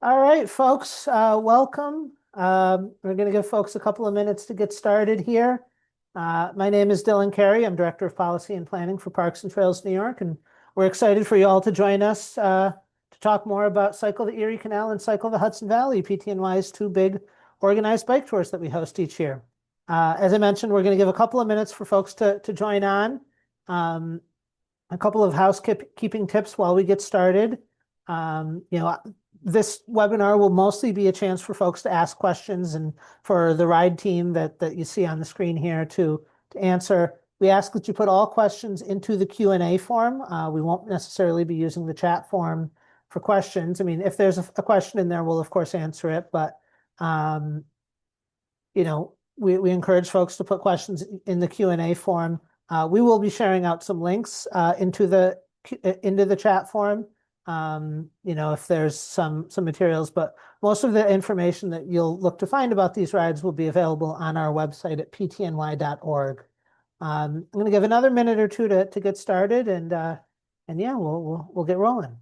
All right, folks, welcome. We're going to give folks a couple of minutes to get started here. My name is Dylan Carey. I'm Director of Policy and Planning for Parks and Trails New York, and we're excited for you all to join us to talk more about Cycle the Erie Canal and Cycle the Hudson Valley, PTNY's two big organized bike tours that we host each year. As I mentioned, we're going to give a couple of minutes for folks to join on. A couple of housekeeping tips while we get started. This webinar will mostly be a chance for folks to ask questions and for the ride team that you see on the screen here to answer. We ask that you put all questions into the Q&A form. We won't necessarily be using the chat form for questions. I mean, if there's a question in there, we'll of course answer it, but we encourage folks to put questions in the Q&A form. We will be sharing out some links into the chat form. If there's some materials, but most of the information that you'll look to find about these rides will be available on our website at ptny.org. I'm going to give another minute or two to get started, and yeah, we'll get rolling.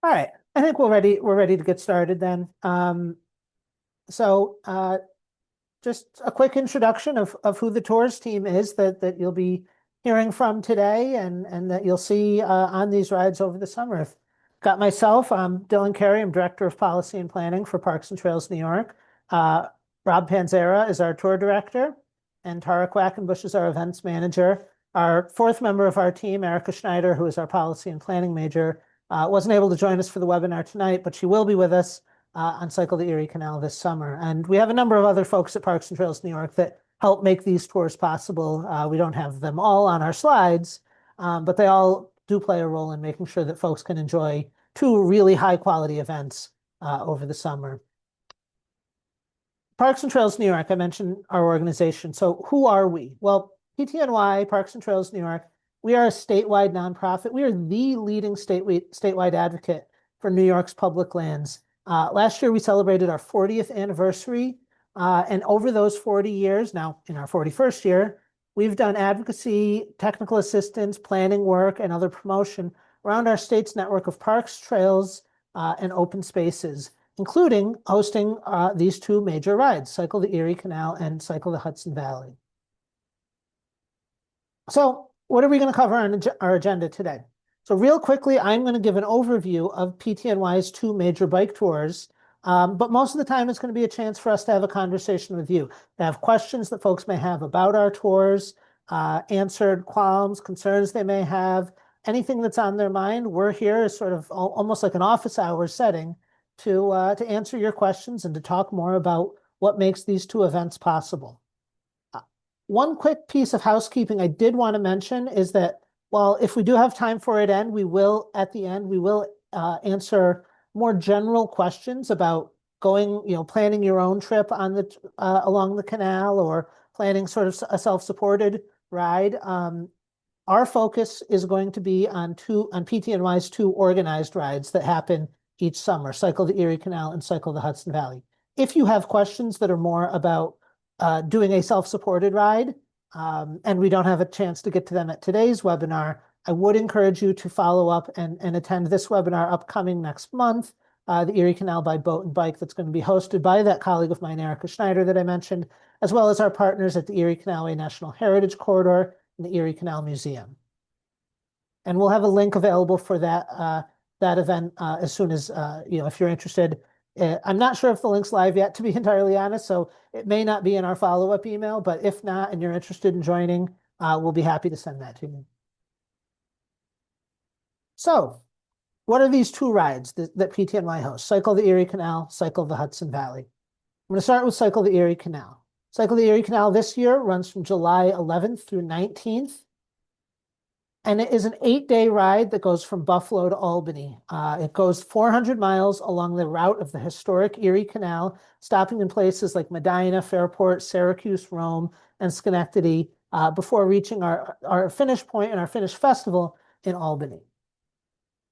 All right, I think we're ready to get started then. Just a quick introduction of who the tours team is that you'll be hearing from today and that you'll see on these rides over the summer. I've got myself, I'm Dylan Carey, I'm Director of Policy and Planning for Parks and Trails New York. Rob Panzera is our tour director, and Tara Quackenbush is our events manager. Our fourth member of our team, Erica Schneider, who is our policy and planning major, wasn't able to join us for the webinar tonight, but she will be with us on Cycle the Erie Canal this summer. And we have a number of other folks at Parks and Trails New York that help make these tours possible. We don't have them all on our slides, but they all do play a role in making sure that folks can enjoy two really high quality events over the summer. Parks and Trails New York, I mentioned our organization. So who are we? Well, PTNY, Parks and Trails New York, we are a statewide nonprofit. We are the leading statewide advocate for New York's public lands. Last year, we celebrated our 40th anniversary. And over those 40 years, now in our 41st year, we've done advocacy, technical assistance, planning work, and other promotion around our state's network of parks, trails, and open spaces, including hosting these two major rides, Cycle the Erie Canal and Cycle the Hudson Valley. So what are we going to cover on our agenda today? So real quickly, I'm going to give an overview of PTNY's two major bike tours, but most of the time it's going to be a chance for us to have a conversation with you, to have questions that folks may have about our tours, answered qualms, concerns they may have, anything that's on their mind. We're here as sort of almost like an office hours setting to answer your questions and to talk more about what makes these two events possible. One quick piece of housekeeping I did want to mention is that well, if we do have time for it, and we will at the end, we will answer more general questions about going, planning your own trip on the along the canal or planning sort of a self-supported ride. Our focus is going to be on PTNY's two organized rides that happen each summer, Cycle the Erie Canal and Cycle the Hudson Valley. If you have questions that are more about doing a self-supported ride, and we don't have a chance to get to them at today's webinar, I would encourage you to follow up and attend this webinar upcoming next month, the Erie Canal by Boat and Bike, that's going to be hosted by that colleague of mine, Erica Schneider, that I mentioned, as well as our partners at the Erie Canalway National Heritage Corridor and the Erie Canal Museum. And we'll have a link available for that event as soon as, if you're interested. I'm not sure if the link's live yet, to be entirely honest, so it may not be in our follow-up email, but if not, and you're interested in joining, we'll be happy to send that to you. So what are these two rides that PTNY hosts? Cycle the Erie Canal, Cycle the Hudson Valley. I'm going to start with Cycle the Erie Canal. Cycle the Erie Canal this year runs from July 11th through 19th. And it is an 8-day ride that goes from Buffalo to Albany. It goes 400 miles along the route of the historic Erie Canal, stopping in places like Medina, Fairport, Syracuse, Rome, and Schenectady before reaching our finish point and our finish festival in Albany.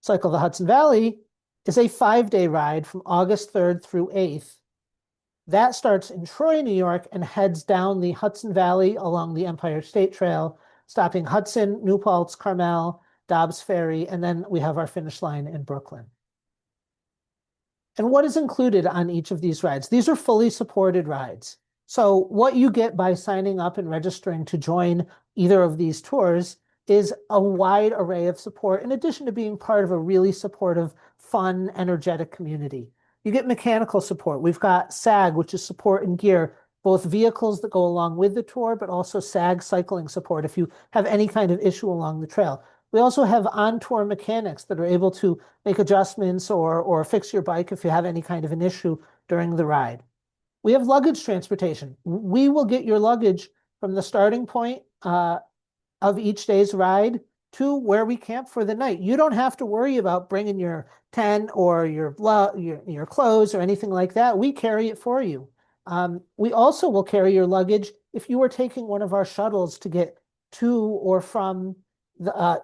Cycle the Hudson Valley is a 5-day ride from August 3rd through 8th. That starts in Troy, New York, and heads down the Hudson Valley along the Empire State Trail, stopping Hudson, New Paltz, Carmel, Dobbs Ferry, and then we have our finish line in Brooklyn. And what is included on each of these rides? These are fully supported rides. So what you get by signing up and registering to join either of these tours is a wide array of support, in addition to being part of a really supportive, fun, energetic community. You get mechanical support. We've got SAG, which is support and gear, both vehicles that go along with the tour, but also SAG cycling support if you have any kind of issue along the trail. We also have on-tour mechanics that are able to make adjustments or fix your bike if you have any kind of an issue during the ride. We have luggage transportation. We will get your luggage from the starting point of each day's ride to where we camp for the night. You don't have to worry about bringing your tent or your clothes or anything like that. We carry it for you. We also will carry your luggage if you are taking one of our shuttles to get to or from the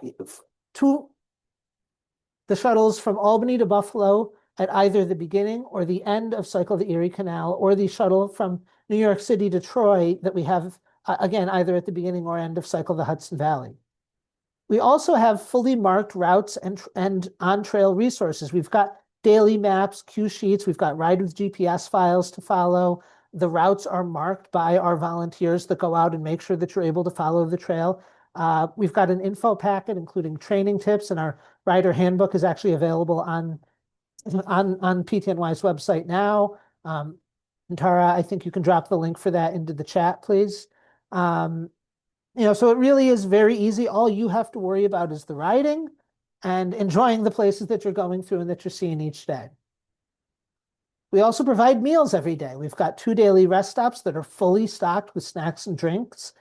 shuttles from Albany to Buffalo at either the beginning or the end of Cycle the Erie Canal, or the shuttle from New York City to Troy that we have, again, either at the beginning or end of Cycle the Hudson Valley. We also have fully marked routes and on-trail resources. We've got daily maps, cue sheets. We've got ride with GPS files to follow. The routes are marked by our volunteers that go out and make sure that you're able to follow the trail. We've got an info packet, including training tips, and our rider handbook is actually available on PTNY's website now. And Tara, I think you can drop the link for that into the chat, please. So it really is very easy. All you have to worry about is the riding and enjoying the places that you're going through and that you're seeing each day. We also provide meals every day. We've got 2 daily rest stops that are fully stocked with snacks and drinks.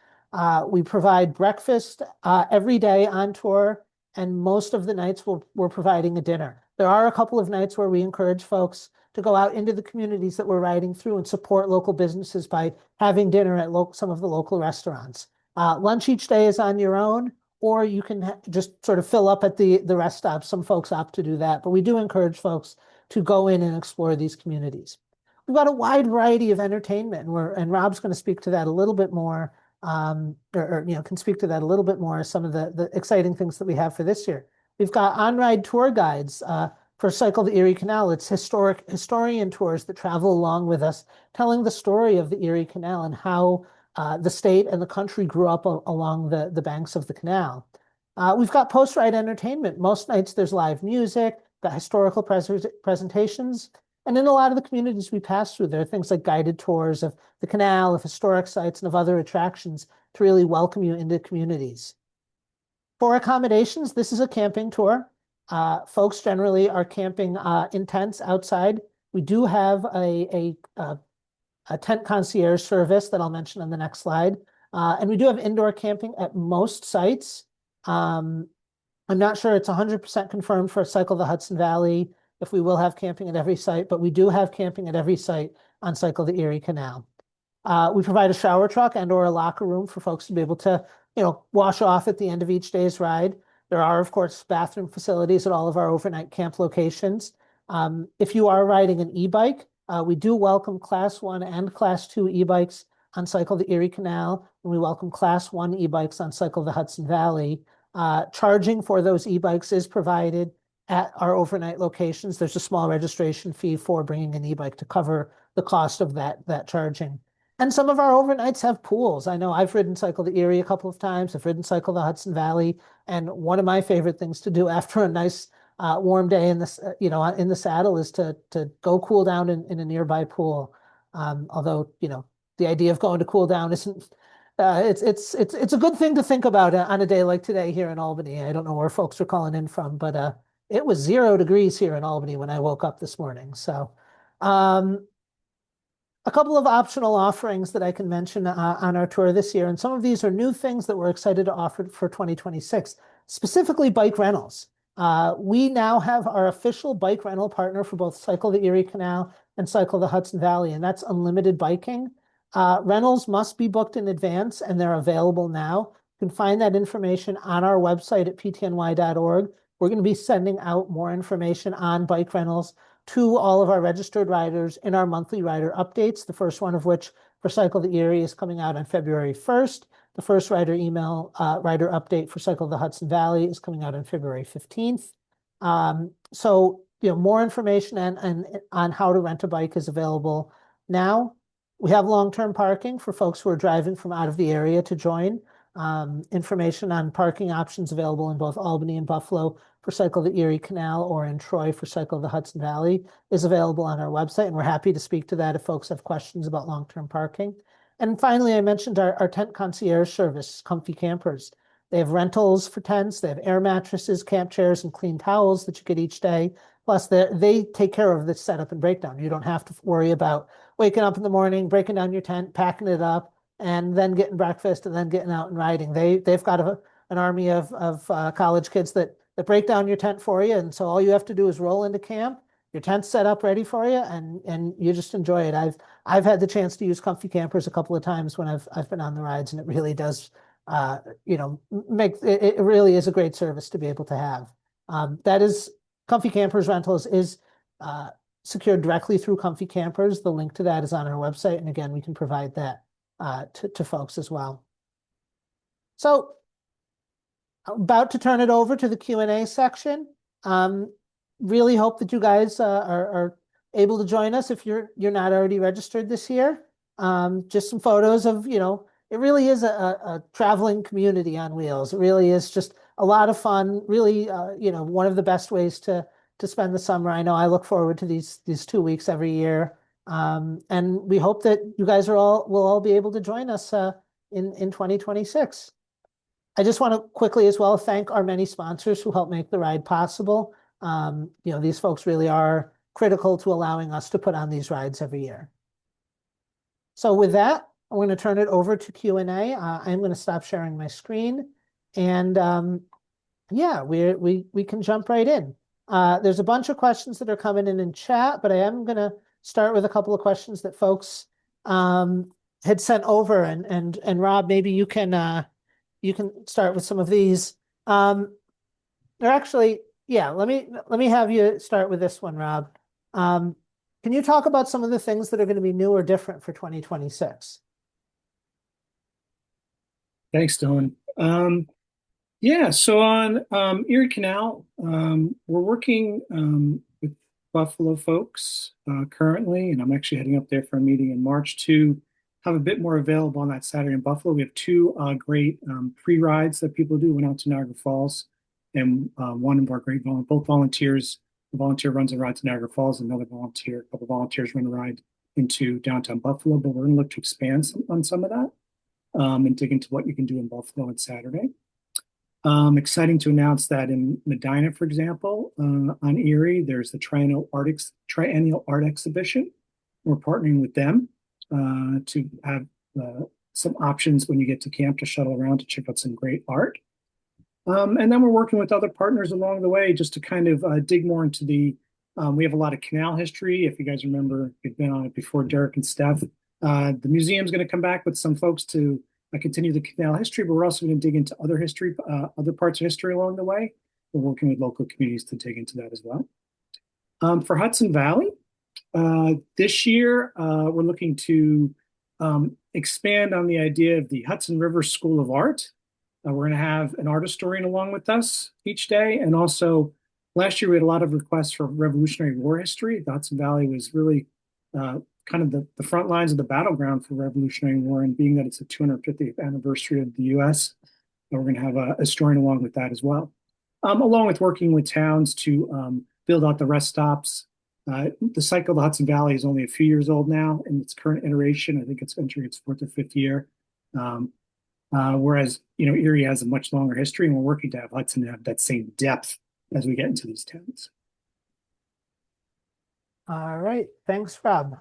We provide breakfast every day on tour, and most of the nights we're providing a dinner. There are a couple of nights where we encourage folks to go out into the communities that we're riding through and support local businesses by having dinner at some of the local restaurants. Lunch each day is on your own, or you can just sort of fill up at the rest stops. Some folks opt to do that, but we do encourage folks to go in and explore these communities. We've got a wide variety of entertainment, and Rob's going to speak to that a little bit more, can speak to that a little bit more, some of the exciting things that we have for this year. We've got on-ride tour guides for Cycle the Erie Canal. It's historian tours that travel along with us, telling the story of the Erie Canal and how the state and the country grew up along the banks of the canal. We've got post-ride entertainment. Most nights there's live music, got historical presentations, and in a lot of the communities we pass through, there are things like guided tours of the canal, of historic sites, and of other attractions to really welcome you into communities. For accommodations, this is a camping tour. Folks generally are camping in tents outside. We do have a tent concierge service that I'll mention on the next slide. And we do have indoor camping at most sites. I'm not sure it's 100% confirmed for Cycle the Hudson Valley if we will have camping at every site, but we do have camping at every site on Cycle the Erie Canal. We provide a shower truck and or a locker room for folks to be able to, wash off at the end of each day's ride. There are, of course, bathroom facilities at all of our overnight camp locations. If you are riding an e-bike, we do welcome Class 1 and Class 2 e-bikes on Cycle the Erie Canal, and we welcome Class 1 e-bikes on Cycle the Hudson Valley. Charging for those e-bikes is provided at our overnight locations. There's a small registration fee for bringing an e-bike to cover the cost of that charging. And some of our overnights have pools. I know I've ridden Cycle the Erie a couple of times. I've ridden Cycle the Hudson Valley, and one of my favorite things to do after a nice warm day in the saddle is to go cool down in a nearby pool. Although the idea of going to cool down isn't. It's a good thing to think about on a day like today here in Albany. I don't know where folks are calling in from, but it was 0 degrees here in Albany when I woke up this morning. So a couple of optional offerings that I can mention on our tour this year, and some of these are new things that we're excited to offer for 2026, specifically bike rentals. We now have our official bike rental partner for both Cycle the Erie Canal and Cycle the Hudson Valley, and that's Unlimited Biking. Rentals must be booked in advance, and they're available now. You can find that information on our website at ptny.org. We're going to be sending out more information on bike rentals to all of our registered riders in our monthly rider updates, the first one of which for Cycle the Erie is coming out on February 1st. The first rider rider update for Cycle the Hudson Valley is coming out on February 15th. So, more information and on how to rent a bike is available now. We have long-term parking for folks who are driving from out of the area to join. Information on parking options available in both Albany and Buffalo for Cycle the Erie Canal or in Troy for Cycle the Hudson Valley is available on our website, and we're happy to speak to that if folks have questions about long-term parking. And finally, I mentioned our tent concierge service, Comfy Campers. They have rentals for tents, they have air mattresses, camp chairs, and clean towels that you get each day. Plus, they take care of the setup and breakdown. You don't have to worry about waking up in the morning, breaking down your tent, packing it up, and then getting breakfast and then getting out and riding. They've got an army of college kids that break down your tent for you. And so all you have to do is roll into camp, your tent's set up ready for you, and you just enjoy it. I've had the chance to use Comfy Campers a couple of times when I've been on the rides, and it really does make it really is a great service to be able to have. That is Comfy Campers Rentals is secured directly through Comfy Campers. The link to that is on our website, and again, we can provide that to folks as well. So I'm about to turn it over to the Q&A section. Really hope that you guys are able to join us if you're not already registered this year. Just some photos of, it really is a traveling community on wheels. It really is just a lot of fun, really, one of the best ways to spend the summer. I know I look forward to these 2 weeks every year. And we hope that you guys will all be able to join us in 2026. I just want to quickly as well thank our many sponsors who help make the ride possible. These folks really are critical to allowing us to put on these rides every year. So with that, I'm going to turn it over to Q&A. I'm going to stop sharing my screen, and yeah, we can jump right in. There's a bunch of questions that are coming in chat, but I am going to start with a couple of questions that folks had sent over, and Rob, maybe you can start with some of these. Or actually, yeah, let me have you start with this one, Rob. Can you talk about some of the things that are going to be new or different for 2026? Thanks, Dylan. Yeah, so on Erie Canal, we're working with Buffalo folks currently, and I'm actually heading up there for a meeting in March to have a bit more available on that Saturday in Buffalo. We have two great pre-rides that people do. Went out to Niagara Falls, and one of our both volunteers. The volunteer runs a ride to Niagara Falls, another volunteer, a couple volunteers run a ride into downtown Buffalo, but we're going to look to expand on some of that and dig into what you can do in Buffalo on Saturday. Exciting to announce that in Medina, for example, on Erie, there's the Triennial Art Exhibition. We're partnering with them to have some options when you get to camp to shuttle around to check out some great art. And then we're working with other partners along the way just to kind of dig more into we have a lot of canal history. If you guys remember, we've been on it before, Derek and Steph. The museum's going to come back with some folks to continue the canal history, but we're also going to dig into other history, other parts of history along the way. We're working with local communities to dig into that as well. For Hudson Valley, this year, we're looking to expand on the idea of the Hudson River School of Art. We're going to have an art historian along with us each day. And also, last year we had a lot of requests for Revolutionary War history. The Hudson Valley was really kind of the front lines of the battleground for Revolutionary War. And being that it's the 250th anniversary of the U.S., we're going to have a historian along with that as well. Along with working with towns to build out the rest stops. The cycle of the Hudson Valley is only a few years old now in its current iteration. I think it's entering its fourth or fifth year. Whereas, Erie has a much longer history, and we're working to have Hudson have that same depth as we get into these towns. All right. Thanks, Rob.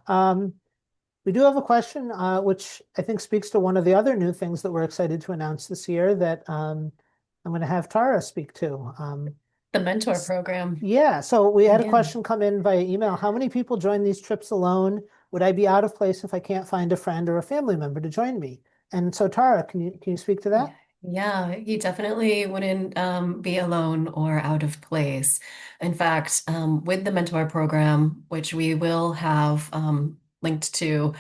We do have a question, which I think speaks to one of the other new things that we're excited to announce this year that I'm going to have Tara speak to. The mentor program. Yeah. So we had a question come in via email. How many people join these trips alone? Would I be out of place if I can't find a friend or a family member to join me? And so, Tara, can you speak to that? Yeah, you definitely wouldn't be alone or out of place. In fact, with the mentor program, which we will have linked to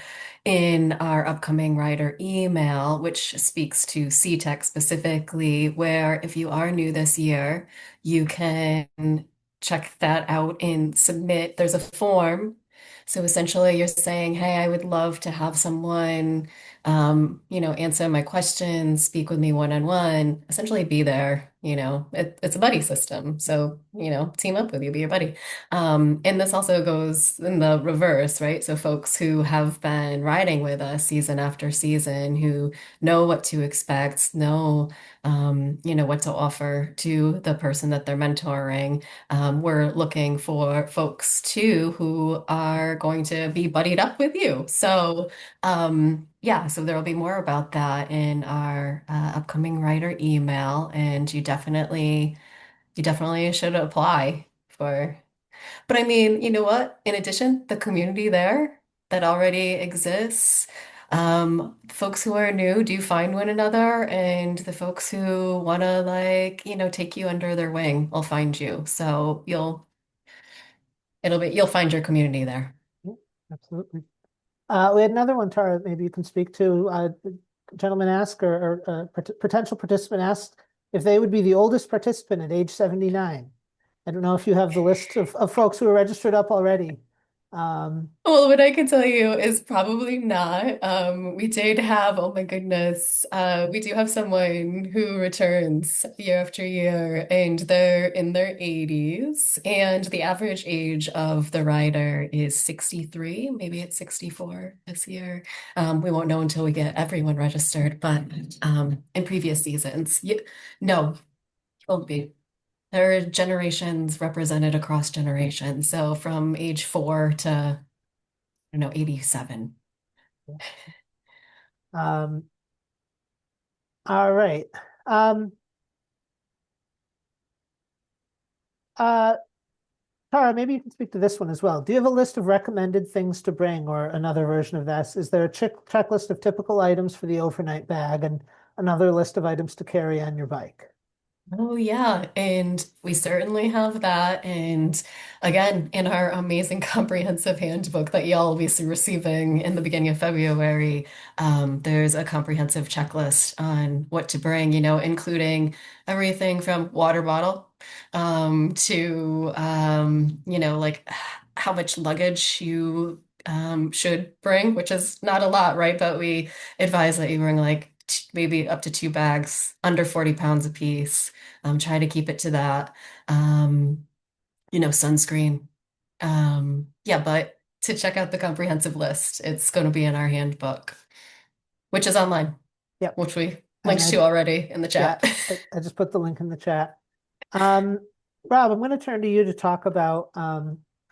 in our upcoming writer email, which speaks to CTech specifically, where if you are new this year, you can check that out and submit. There's a form. So essentially, you're saying, hey, I would love to have someone answer my questions, speak with me one-on-one, essentially be there, it's a buddy system. So, team up with you, be your buddy. And this also goes in the reverse, right? So folks who have been riding with us season after season, who know what to expect, know, what to offer to the person that they're mentoring. We're looking for folks too who are going to be buddied up with you. So, yeah, so there will be more about that in our upcoming writer email, and you definitely should apply for. But I mean, you know what? In addition, the community there that already exists, folks who are new do find one another, and the folks who want to take you under their wing will find you. So you'll find your community there. Yeah, absolutely. We had another one, Tara, maybe you can speak to. A gentleman asked, or a potential participant asked if they would be the oldest participant at age 79. I don't know if you have the list of folks who are registered up already. Well, what I can tell you is probably not. We did have, oh my goodness, we do have someone who returns year after year, and they're in their 80s, and the average age of the rider is 63, maybe it's 64 this year. We won't know until we get everyone registered, but in previous seasons, no, won't be. There are generations represented across generations, so from age 4 to 87. um, all right. Um, uh, Tara, maybe you can speak to this one as well. Do you have a list of recommended things to bring, or another version of this? Is there a checklist of typical items for the overnight bag and another list of items to carry on your bike? Oh, yeah. And we certainly have that. And again, in our amazing comprehensive handbook that y'all will be receiving in the beginning of February, there's a comprehensive checklist on what to bring, including everything from water bottle to, how much luggage you should bring, which is not a lot, right? But we advise that you bring maybe up to 2 bags, under 40 pounds a piece. Try to keep it to that. Sunscreen. Yeah, but to check out the comprehensive list, it's going to be in our handbook, which is online, Yep. which we And linked to already in the yeah, chat. I just put the link in the chat. Um, Rob, I'm going to turn to you to talk about,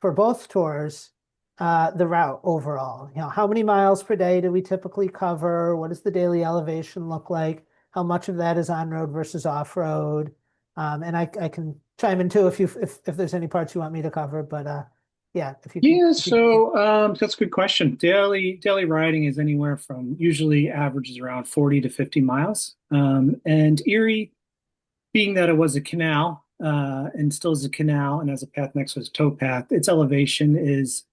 for both tours, the route overall. How many miles per day do we typically cover? What does the daily elevation look like? How much of that is on road versus off road? And I can chime in too if there's any parts you want me to cover. But yeah, if you can. Yeah, If you can so that's a good question. Daily riding is anywhere from usually averages around 40 to 50 miles. And Erie, being that it was a canal and still is a canal and has a path next to its towpath, its elevation is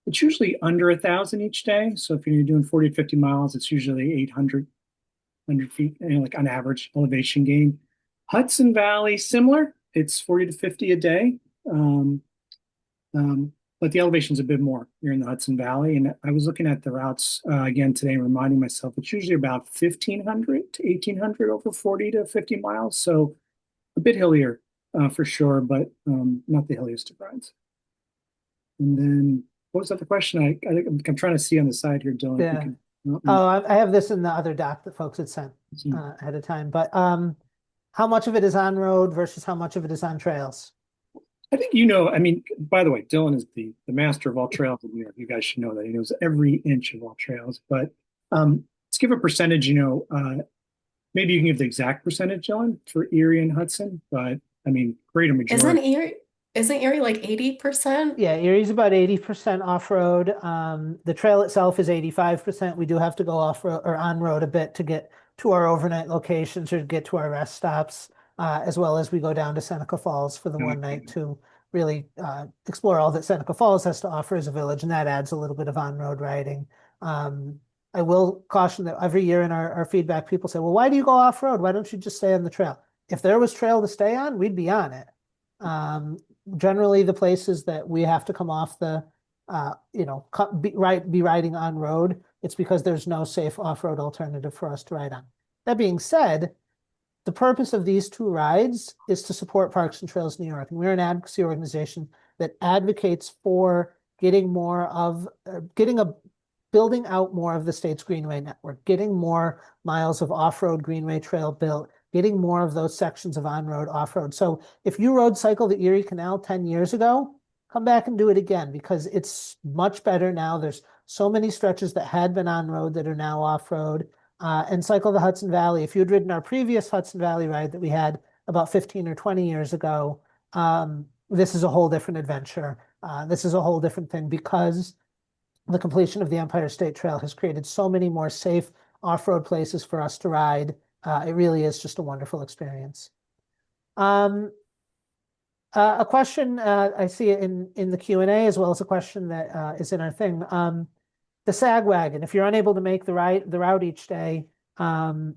it's usually under 1,000 each day. So if you're doing 40 to 50 miles, it's usually 800 feet, like on average elevation gain. Hudson Valley, similar. It's 40 to 50 a day. Um, um, but the elevation is a bit more here in the Hudson Valley. And I was looking at the routes again today, reminding myself it's usually about 1,500 to 1,800 over 40 to 50 miles. So a bit hillier for sure, but not the hilliest of rides. And then what was that the question? I'm trying to see on the side here, Dylan, if you Yeah. can. Oh, I have this in the other doc that folks had sent ahead of time. But how much of it is on road versus how much of it is on trails? I think I mean, by the way, Dylan is the master of all trails in New York. You guys should know that. He knows every inch of all trails. But let's give a percentage, maybe you can give the exact percentage, Dylan, for Erie and Hudson. But I mean, greater Isn't majority. Erie, isn't Erie like 80%? Yeah, Erie's about 80% off-road. The trail itself is 85%. We do have to go off-road or on-road a bit to get to our overnight locations or to get to our rest stops, as well as we go down to Seneca Falls for the one night Okay. to really explore all that Seneca Falls has to offer as a village, and that adds a little bit of on-road riding. Um, I will caution that every year in our feedback, people say, well, why do you go off-road? Why don't you just stay on the trail? If there was trail to stay on, we'd be on it. Um, Generally, the places that we have to come off the, be riding on road, it's because there's no safe off-road alternative for us to ride on. That being said, the purpose of these two rides is to support Parks and Trails New York. And we're an advocacy organization that advocates for getting more of, building out more of the state's greenway network, getting more miles of off-road greenway trail built, getting more of those sections of on-road, off-road. So if you road cycled the Erie Canal 10 years ago, come back and do it again because it's much better now. There's so many stretches that had been on road that are now off-road. And cycle the Hudson Valley. If you'd ridden our previous Hudson Valley ride that we had about 15 or 20 years ago, this is a whole different adventure. This is a whole different thing because the completion of the Empire State Trail has created so many more safe off-road places for us to ride. It really is just a wonderful experience. Um, a question I see it in the Q&A as well as a question that is in our thing. The sag wagon, if you're unable to make the route each day, um,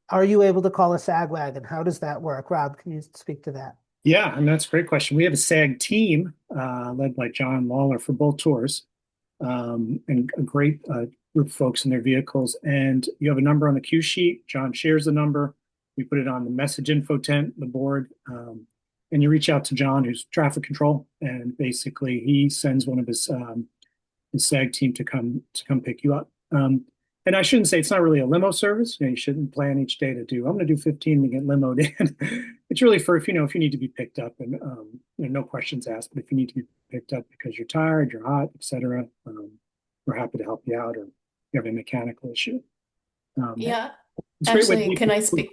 are you able to call a sag wagon? How does that work? Rob, can you speak to that? Yeah, and that's a great question. We have a SAG team led by John Lawler for both tours, and a great group of folks in their vehicles. And you have a number on the cue sheet. John shares the number. We put it on the message info tent, the board, and you reach out to John, who's traffic control, and basically he sends one of his SAG team to come pick you up. And I shouldn't say it's not really a limo service. You shouldn't plan each day to do, I'm going to do 15 to get limoed in. It's really for if you need to be picked up and no questions asked, but if you need to be picked up because you're tired, you're hot, etc., we're happy to help you out or you have a mechanical issue. Um, Yeah, it's a great way to actually, meet can I people. speak?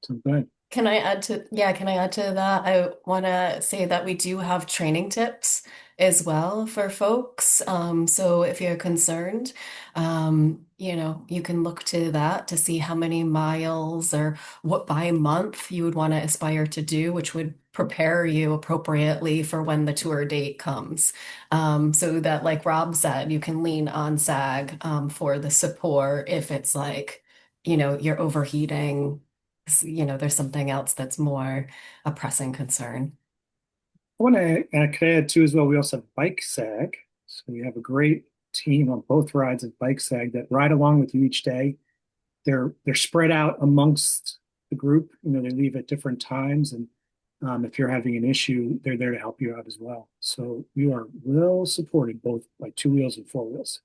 So go ahead. Can I add to that? I want to say that we do have training tips as well for folks. So if you're concerned, you can look to that to see how many miles or what by month you would want to aspire to do, which would prepare you appropriately for when the tour date comes. So that, like Rob said, you can lean on SAG, for the support if it's like, you're overheating, there's something else that's more a pressing concern. I want to could I add too as well. We also have bike SAG, so we have a great team on both rides of bike SAG that ride along with you each day. They're spread out amongst the group. They leave at different times, and if you're having an issue, they're there to help you out as well. So you are well supported both by two wheels and four wheels.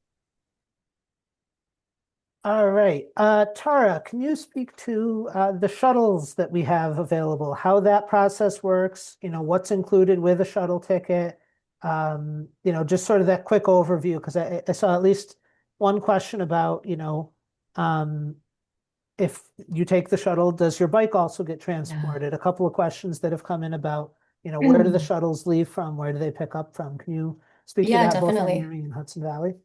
All right. Tara, can you speak to the shuttles that we have available, how that process works, what's included with a shuttle ticket? Just sort of that quick overview, because I saw at least one question about, um, if you take the shuttle, does your bike also get Yeah. transported? A couple of questions that have come in about, where do the shuttles leave from? Where do they pick up from? Can you speak to Yeah, that both on definitely. Erie and Hudson Valley?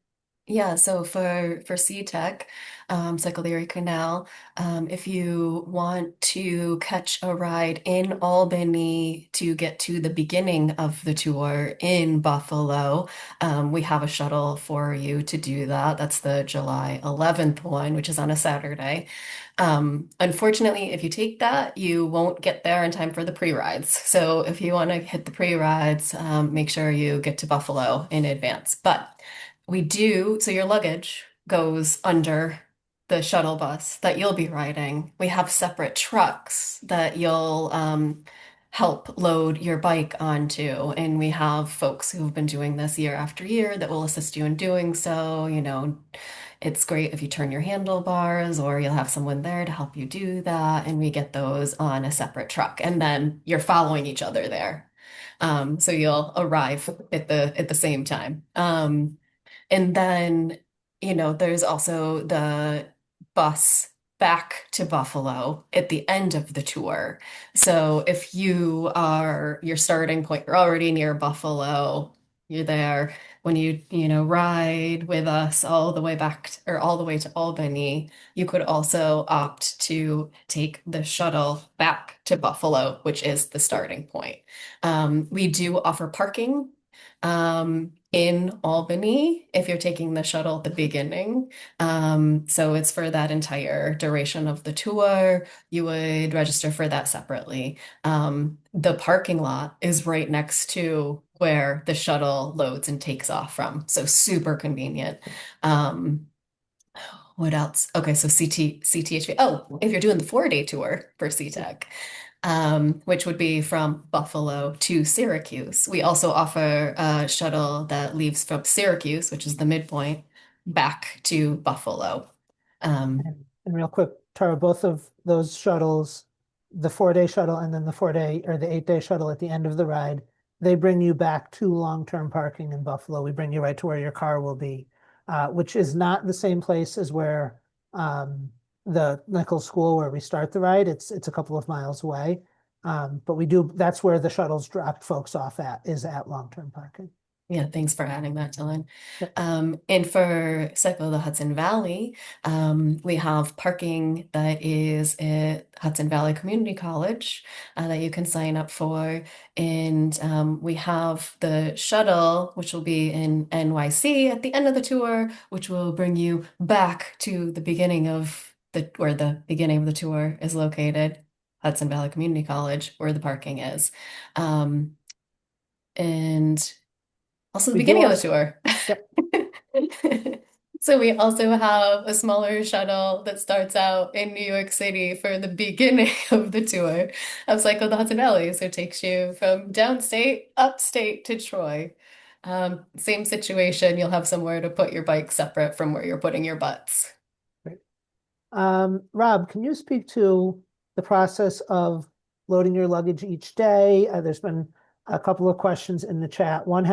Yeah, so for C-Tech, Cycle the Erie Canal, if you want to catch a ride in Albany to get to the beginning of the tour in Buffalo, we have a shuttle for you to do that. That's the July 11th one, which is on a Saturday. Unfortunately, if you take that, you won't get there in time for the pre-rides. So if you want to hit the pre-rides, make sure you get to Buffalo in advance. But we do, so your luggage goes under the shuttle bus that you'll be riding. We have separate trucks that you'll help load your bike onto. And we have folks who've been doing this year after year that will assist you in doing so. It's great if you turn your handlebars or you'll have someone there to help you do that. And we get those on a separate truck. And then you're following each other there. So you'll arrive at the same time. And then, there's also the bus back to Buffalo at the end of the tour. So if your starting point, you're already near Buffalo, you're there. When you ride with us all the way back or all the way to Albany, you could also opt to take the shuttle back to Buffalo, which is the starting point. We do offer parking in Albany if you're taking the shuttle at the beginning. So it's for that entire duration of the tour. You would register for that separately. The parking lot is right next to where the shuttle loads and takes off from. So super convenient. Um, what else? Okay, so CTHV. Oh, if you're doing the 4-day tour for CTEC, which would be from Buffalo to Syracuse. We also offer a shuttle that leaves from Syracuse, which is the midpoint, back to Buffalo. And real quick, Tara, both of those shuttles, the 4-day shuttle and then the 4-day or the 8-day shuttle at the end of the ride, they bring you back to long-term parking in Buffalo. We bring you right to where your car will be, which is not the same place as where the Nichols School where we start the ride. It's a couple of miles away. But that's where the shuttles drop folks off is at long-term parking. Yeah, thanks for adding that, Dylan. Yep. And for Cycle the Hudson Valley, we have parking that is at Hudson Valley Community College that you can sign up for. And we have the shuttle, which will be in NYC at the end of the tour, which will bring you back to the beginning of where the beginning of the tour is located, Hudson Valley Community College, where the parking is. And also the We do beginning of the also, tour. yep. So we also have a smaller shuttle that starts out in New York City for the beginning of the tour of Cycle the Hudson Valley. So it takes you from downstate, upstate to Troy. Same situation, you'll have somewhere to put your bike separate from where you're putting your butts. Great. Rob, can you speak to the process of loading your luggage each day? There's been a couple of questions in the chat. One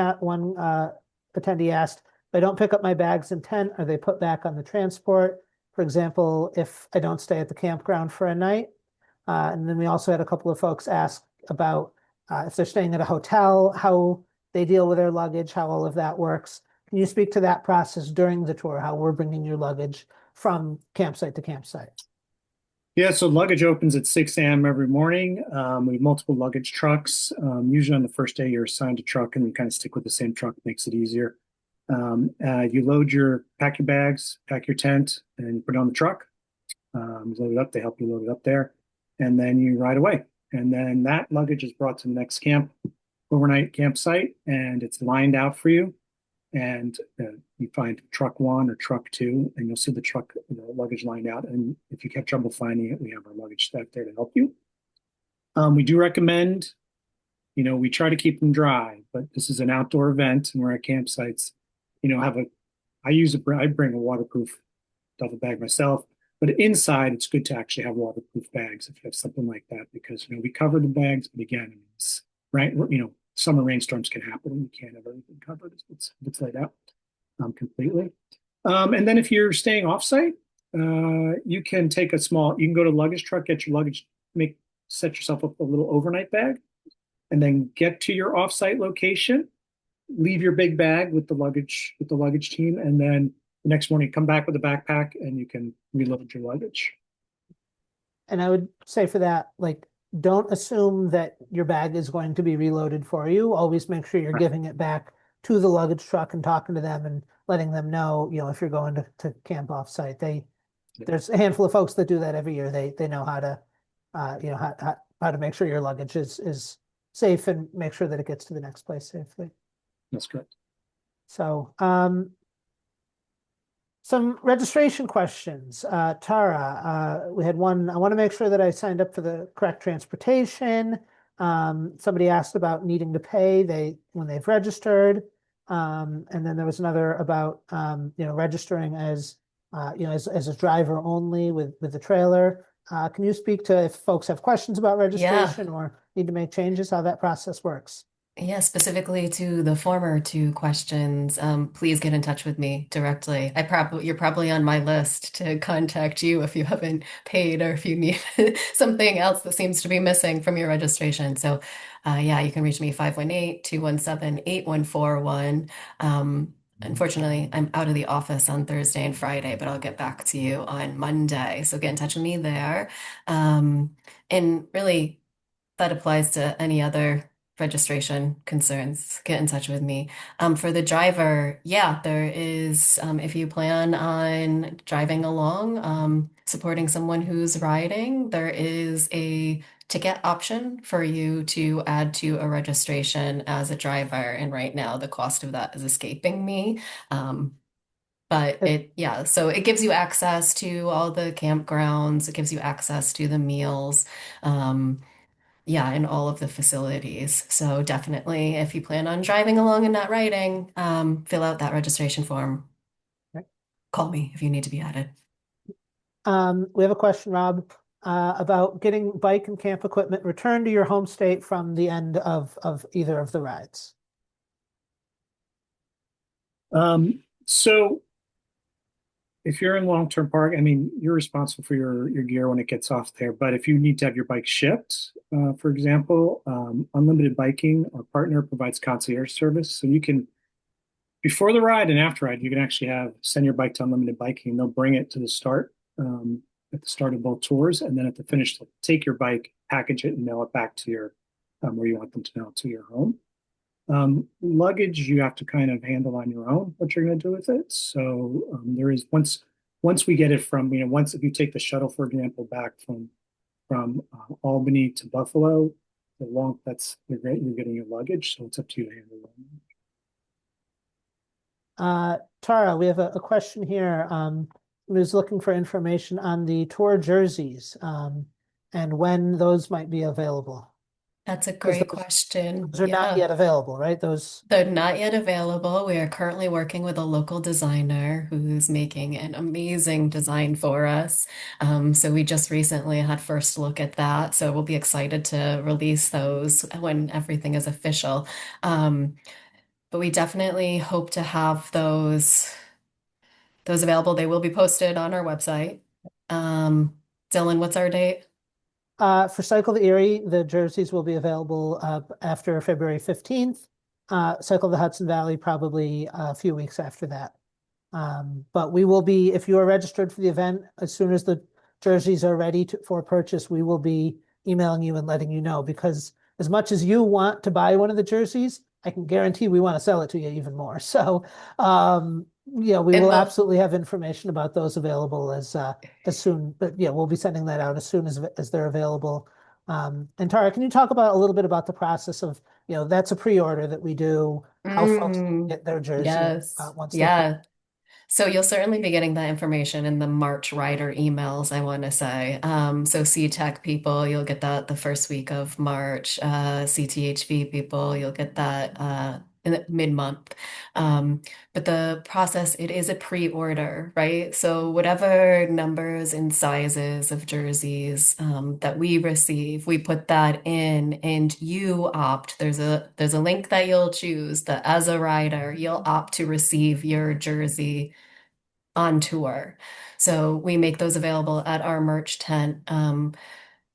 attendee asked, if I don't pick up my bags in tent, are they put back on the transport? For example, if I don't stay at the campground for a night. And then we also had a couple of folks ask about if they're staying at a hotel, how they deal with their luggage, how all of that works. Can you speak to that process during the tour, how we're bringing your luggage from campsite to campsite? Yeah, so luggage opens at 6 a.m. every morning. We have multiple luggage trucks. Usually on the first day, you're assigned a truck and you kind of stick with the same truck, makes it easier. You pack your bags, pack your tent, and you put it on the truck. You load it up, they help you load it up there, and then you ride away. And then that luggage is brought to the next overnight campsite, and it's lined out for you. And you find truck 1 or truck 2, and you'll see the luggage lined out. And if you have trouble finding it, we have our luggage staff there to help you. We do recommend, we try to keep them dry, but this is an outdoor event, and we're at campsites. I bring a waterproof duffel bag myself, but inside it's good to actually have waterproof bags if you have something like that, because we cover the bags, but again, it's right, summer rainstorms can happen and you can't have everything covered if it's laid out completely. And then if you're staying offsite, you can go to luggage truck, get your luggage, set yourself up a little overnight bag, and then get to your offsite location, leave your big bag with the luggage team, and then the next morning come back with a backpack and you can reload your luggage. And I would say for that, don't assume that your bag is going to be reloaded for you. Always make sure you're giving it back to the luggage truck and talking to them and letting them know, if you're going to camp offsite. There's a handful of folks that do that every year. They know how to, how to make sure your luggage is safe and make sure that it gets to the next place safely. That's correct. So, some registration questions. Tara, we had one. I want to make sure that I signed up for the correct transportation. Somebody asked about needing to pay when they've registered. And then there was another about registering as a driver only with the trailer. Can you speak to if folks have questions about registration or need to make changes, how that process works? Yeah, specifically to the former two questions, please get in touch with me directly. You're probably on my list to contact you if you haven't paid or if you need something else that seems to be missing from your registration. So, yeah, you can reach me 518-217-8141. Unfortunately, I'm out of the office on Thursday and Friday, but I'll get back to you on Monday. So get in touch with me there. And really, that applies to any other registration concerns. Get in touch with me. For the driver, yeah, there is, if you plan on driving along, supporting someone who's riding, there is a ticket option for you to add to a registration as a driver. And right now, the cost of that is escaping me. But yeah, so it gives you access to all the campgrounds, it gives you access to the meals. Um, yeah, in all of the facilities. So definitely, if you plan on driving along and not riding, fill out that registration form. Call me if you need to be added. We have a question, Rob, about getting bike and camp equipment returned to your home state from the end of either of the rides. So if you're in long-term park, I mean, you're responsible for your gear when it gets off there. But if you need to have your bike shipped, for example, Unlimited Biking, our partner, provides concierge service. So you can, before the ride and after ride, you can actually send your bike to Unlimited Biking. They'll bring it to the start, at the start of both tours, and then at the finish, they'll take your bike, package it, and mail it back to your where you want them to mail it to your home. Luggage you have to kind of handle on your own what you're going to do with it. So there is once we get it from once if you take the shuttle for example back from Albany to Buffalo, the long that's you're getting your luggage, so it's up to you to handle that. Tara, we have a question here. Was looking for information on the tour jerseys and when those might be available. That's a Because great question. those are not Yeah. yet available, right? Those. They're not yet available. We are currently working with a local designer who's making an amazing design for us. So we just recently had first look at that. So we'll be excited to release those when everything is official. Um, but we definitely hope to have those available. They will be posted on our website. Um, Dylan, what's our date? For Cycle the Erie, the jerseys will be available after February 15th. Cycle the Hudson Valley probably a few weeks after that. But we will be, if you are registered for the event, as soon as the jerseys are ready for purchase, we will be emailing you and letting you know, because as much as you want to buy one of the jerseys, I can guarantee we want to sell it to you even more. So, yeah, we And will they'll absolutely have information about those available as soon, but yeah, we'll be sending that out as soon as they're available. And Tara, can you talk about a little bit about the process of, that's a pre-order that we do, how folks Mm, get their jersey yes. once they put. Yeah. So you'll certainly be getting that information in the March Rider emails, I want to say. So C-Tech people, you'll get that the first week of March. CTHV people, you'll get that in the mid-month. But the process, it is a pre-order, right? So whatever numbers and sizes of jerseys that we receive, we put that in, and you opt. There's a link that you'll choose that as a rider, you'll opt to receive your jersey on tour. So we make those available at our merch tent.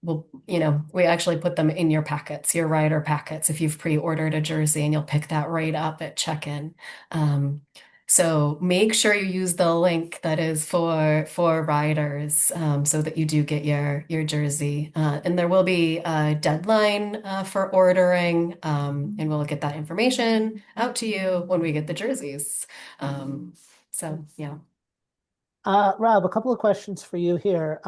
We actually put them in your packets, your rider packets, if you've pre-ordered a jersey, and you'll pick that right up at check-in. Um, so make sure you use the link that is for riders, so that you do get your jersey. And there will be a deadline for ordering, and we'll get that information out to you when we get the jerseys. So yeah. Rob, a couple of questions for you here.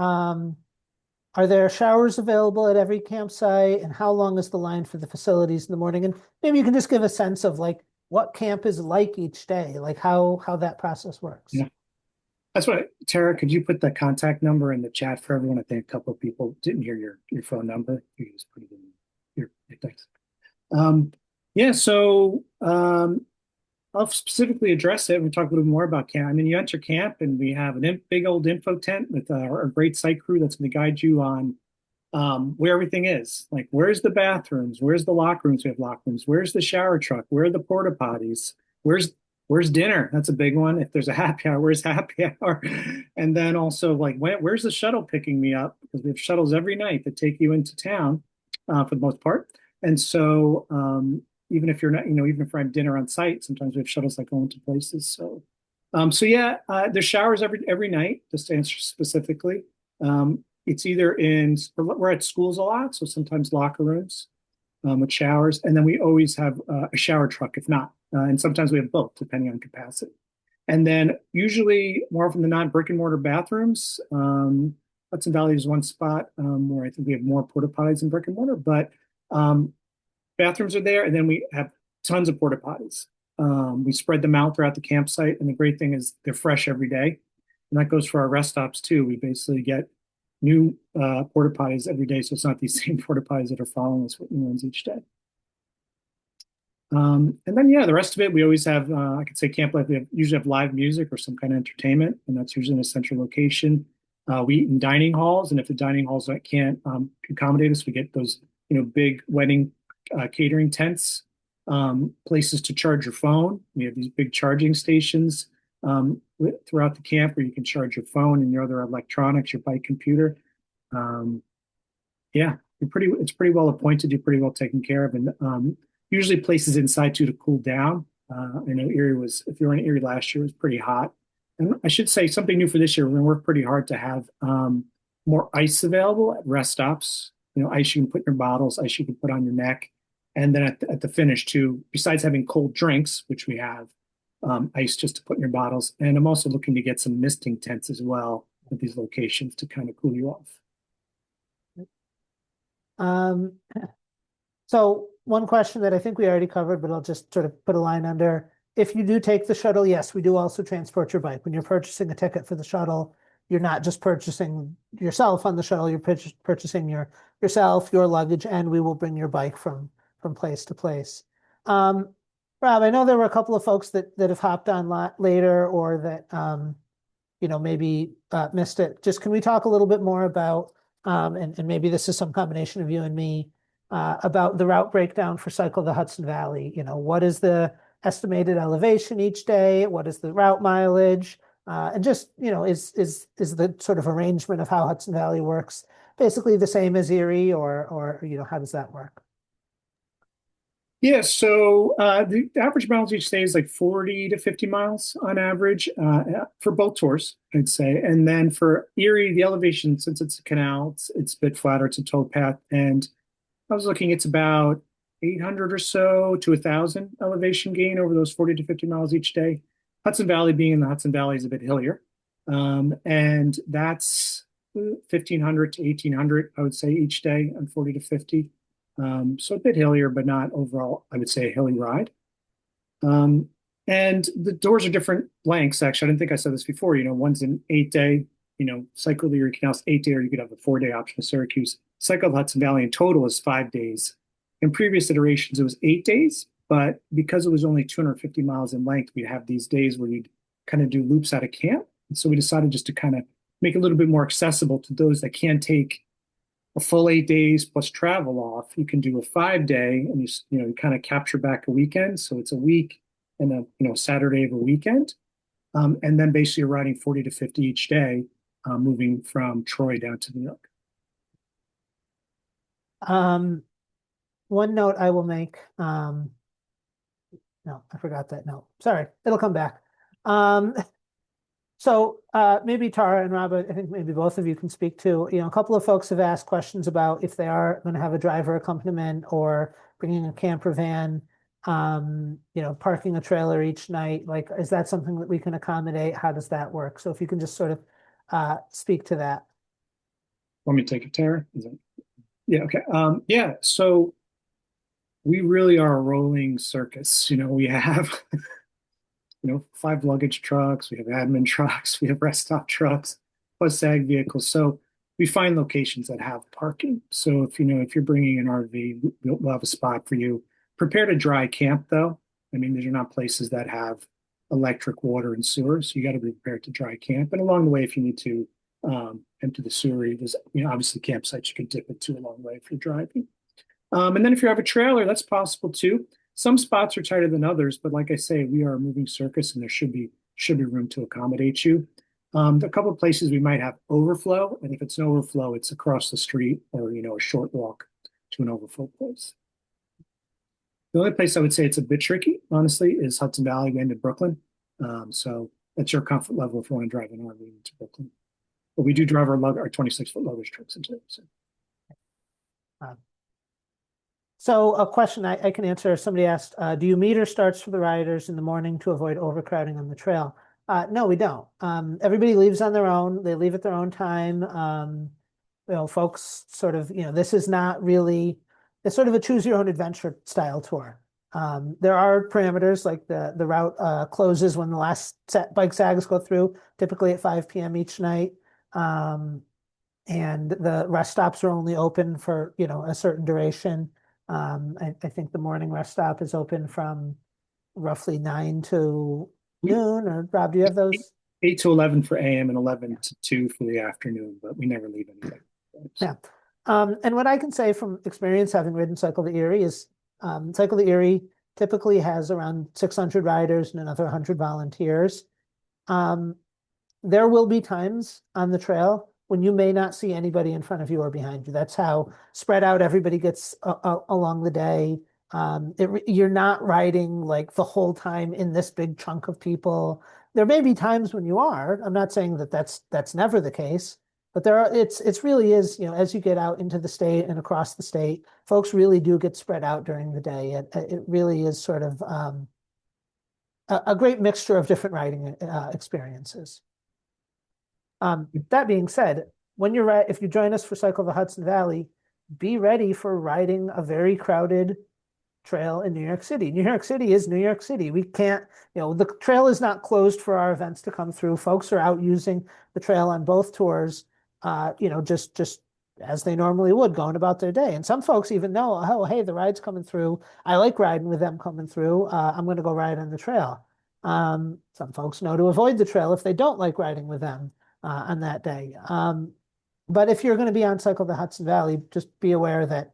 Are there showers available at every campsite, and how long is the line for the facilities in the morning? And maybe you can just give a sense of like what camp is like each day, like how that process works. Yeah, that's what Tara. Could you put the contact number in the chat for everyone? I think a couple of people didn't hear your phone number. You can just put it in your text. Yeah, so I'll specifically address it and talk a little more about camp. I mean, you enter camp and we have big old info tent with our great site crew that's going to guide you on where everything is. Like, where's the bathrooms? Where's the locker rooms? We have locker rooms. Where's the shower truck? Where are the porta potties? Where's where's dinner? That's a big one. If there's a happy hour, where's happy hour? And then also like where's the shuttle picking me up? Because we have shuttles every night that take you into town for the most part. And so even if you're not, even if I have dinner on site, sometimes we have shuttles that go into places. So yeah, there's showers every night, just to answer specifically. It's either we're at schools a lot, so sometimes locker rooms with showers, and then we always have a shower truck if not, and sometimes we have both depending on capacity. And then usually more often than not, brick and mortar bathrooms. Hudson Valley is one spot where I think we have more porta potties than brick and mortar, but bathrooms are there, and then we have tons of porta potties. We spread them out throughout the campsite, and the great thing is they're fresh every day, and that goes for our rest stops too. We basically get new porta potties every day, so it's not these same porta potties that are following us with new ones each day. And then yeah, the rest of it we always have. I could say camp life. We usually have live music or some kind of entertainment, and that's usually in a central location. We eat in dining halls, and if the dining halls can't accommodate us, we get those big wedding catering tents, places to charge your phone. We have these big charging stations throughout the camp where you can charge your phone and your other electronics, your bike computer. Yeah, it's pretty well appointed, you're pretty well taken care of, and usually places inside too to cool down. I know if you were in Erie last year, it was pretty hot. And I should say something new for this year, we're going to work pretty hard to have more ice available at rest stops. Ice you can put in your bottles, ice you can put on your neck. And then at the finish too, besides having cold drinks, which we have, ice just to put in your bottles. And I'm also looking to get some misting tents as well at these locations to kind of cool you off. So one question that I think we already covered, but I'll just sort of put a line under. If you do take the shuttle, yes, we do also transport your bike. When you're purchasing a ticket for the shuttle, you're not just purchasing yourself on the shuttle, you're purchasing yourself, your luggage, and we will bring your bike from place to place. Rob, I know there were a couple of folks that have hopped on later or that maybe missed it. Just can we talk a little bit more about and maybe this is some combination of you and me about the route breakdown for Cycle the Hudson Valley? What is the estimated elevation each day? What is the route mileage? And just, is the sort of arrangement of how Hudson Valley works basically the same as Erie or how does that work? Yeah, so the average miles each day is like 40 to 50 miles on average for both tours, I'd say. And then for Erie, the elevation, since it's a canal, it's a bit flatter, it's a towpath. And I was looking, it's about 800 or so to 1,000 elevation gain over those 40 to 50 miles each day. Hudson Valley, being in the Hudson Valley, is a bit hillier. And that's 1,500 to 1,800, I would say, each day on 40 to 50. So a bit hillier, but not overall, I would say, a hilly ride. And the doors are different lengths, actually. I didn't think I said this before. One's an 8-day, Cycle the Erie Canal, 8-day, or you could have a 4-day option of Syracuse. Cycle the Hudson Valley in total is 5 days. In previous iterations, it was 8 days, but because it was only 250 miles in length, we'd have these days where you'd kind of do loops out of camp. And so we decided just to kind of make it a little bit more accessible to those that can't take a full 8 days plus travel off. You can do a 5-day, and you kind of capture back a weekend. So it's a week and a Saturday of a weekend, and then basically you're riding 40 to 50 each day, moving from Troy down to New York. One note I will make. No, I forgot that note. Sorry, it'll come back. So maybe Tara and Robert, I think maybe both of you can speak to, a couple of folks have asked questions about if they are going to have a driver accompaniment or bringing a camper van, parking a trailer each night. Like, is that something that we can accommodate? How does that work? So if you can just sort of speak to that. Want me to take it, Tara? Yeah, okay. Yeah, so we really are a rolling circus. We have 5 luggage trucks, we have admin trucks, we have rest stop trucks, plus SAG vehicles. So we find locations that have parking. So if you're bringing an RV, we'll have a spot for you. Prepare to dry camp, though. I mean, these are not places that have electric, water, and sewer, so you got to be prepared to dry camp. And along the way, if you need to and to the sewer. There's, obviously campsites you can dip into along the way if you're driving. And then if you have a trailer, that's possible too. Some spots are tighter than others, but like I say, we are a moving circus, and there should be room to accommodate you. A couple of places we might have overflow, and if it's an overflow, it's across the street or a short walk to an overflow place. The only place I would say it's a bit tricky, honestly, is Hudson Valley going to Brooklyn. So that's your comfort level if you want to drive an RV into Brooklyn. But we do drive our 26-foot luggage trucks into it. So a question I can answer. Somebody asked, do you meter starts for the riders in the morning to avoid overcrowding on the trail? No, we don't. Everybody leaves on their own. They leave at their own time. Folks sort of, this is not really, it's sort of a choose your own adventure style tour. There are parameters, like the route closes when the last bike sags go through, typically at 5 p.m. each night. And the rest stops are only open for, a certain duration. I think the morning rest stop is open from roughly 9 to noon. Or Rob, do you have those? 8 to 11 for AM and 11 to 2 for the afternoon, but we never leave anybody. Yeah. And what I can say from experience, having ridden Cycle to Erie, is Cycle to Erie typically has around 600 riders and another 100 volunteers. There will be times on the trail when you may not see anybody in front of you or behind you. That's how spread out everybody gets along the day. You're not riding like the whole time in this big chunk of people. There may be times when you are. I'm not saying that that's never the case, but it's really is, as you get out into the state and across the state, folks really do get spread out during the day. It really is sort of a great mixture of different riding experiences. That being said, if you join us for Cycle the Hudson Valley, be ready for riding a very crowded trail in New York City. New York City is New York City. We can't, the trail is not closed for our events to come through. Folks are out using the trail on both tours, just as they normally would, going about their day. And some folks even know, oh, hey, the ride's coming through. I like riding with them coming through. I'm going to go ride on the trail. Some folks know to avoid the trail if they don't like riding with them on that day. But if you're going to be on Cycle the Hudson Valley, just be aware that,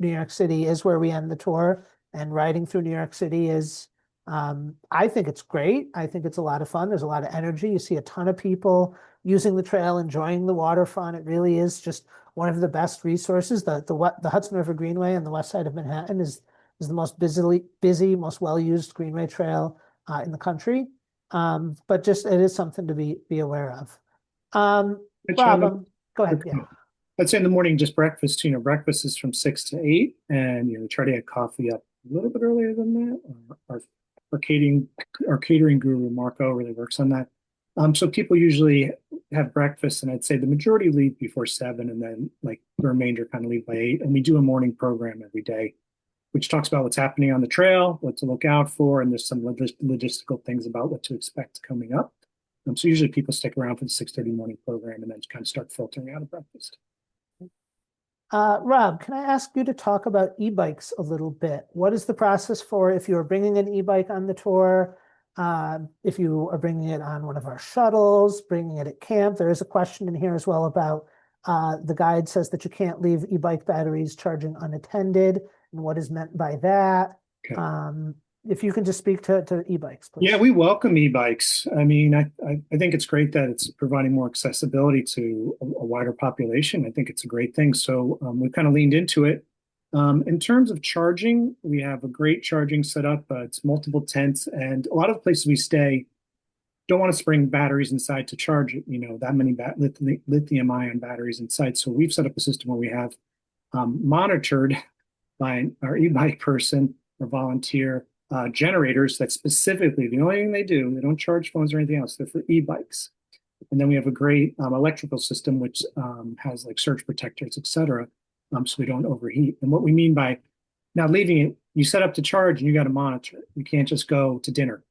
New York City is where we end the tour, and riding through New York City is, I think it's great. I think it's a lot of fun. There's a lot of energy. You see a ton of people using the trail, enjoying the waterfront. It really is just one of the best resources. The Hudson River Greenway on the west side of Manhattan is the most busy, most well-used Greenway trail in the country. But just it is something to be aware of. Rob, go ahead. Yeah. I'd say in the morning, just breakfast. Breakfast is from 6 to 8, and we try to get coffee up a little bit earlier than that. Our catering guru Marco really works on that. So people usually have breakfast, and I'd say the majority leave before 7, and then like the remainder kind of leave by 8. And we do a morning program every day, which talks about what's happening on the trail, what to look out for, and there's some logistical things about what to expect coming up. So usually people stick around for the 6:30 morning program and then kind of start filtering out of breakfast. Rob, can I ask you to talk about e-bikes a little bit? What is the process for if you're bringing an e-bike on the tour? If you are bringing it on one of our shuttles, bringing it at camp? There is a question in here as well about the guide says that you can't leave e-bike batteries charging unattended, and what is meant by that. Okay. If you can just speak to e-bikes, please. Yeah, we welcome e-bikes. I mean, I think it's great that it's providing more accessibility to a wider population. I think it's a great thing. So we've kind of leaned into it. In terms of charging, we have a great charging setup. It's multiple tents, and a lot of the places we stay don't want to bring batteries inside to charge it, that many lithium-ion batteries inside. So we've set up a system where we have monitored by our e-bike person or volunteer generators that specifically, the only thing they don't charge phones or anything else. They're for e-bikes. And then we have a great electrical system, which has like surge protectors, et cetera, so we don't overheat. And what we mean by not leaving it, you set up to charge and you got to monitor it. You can't just go to dinner.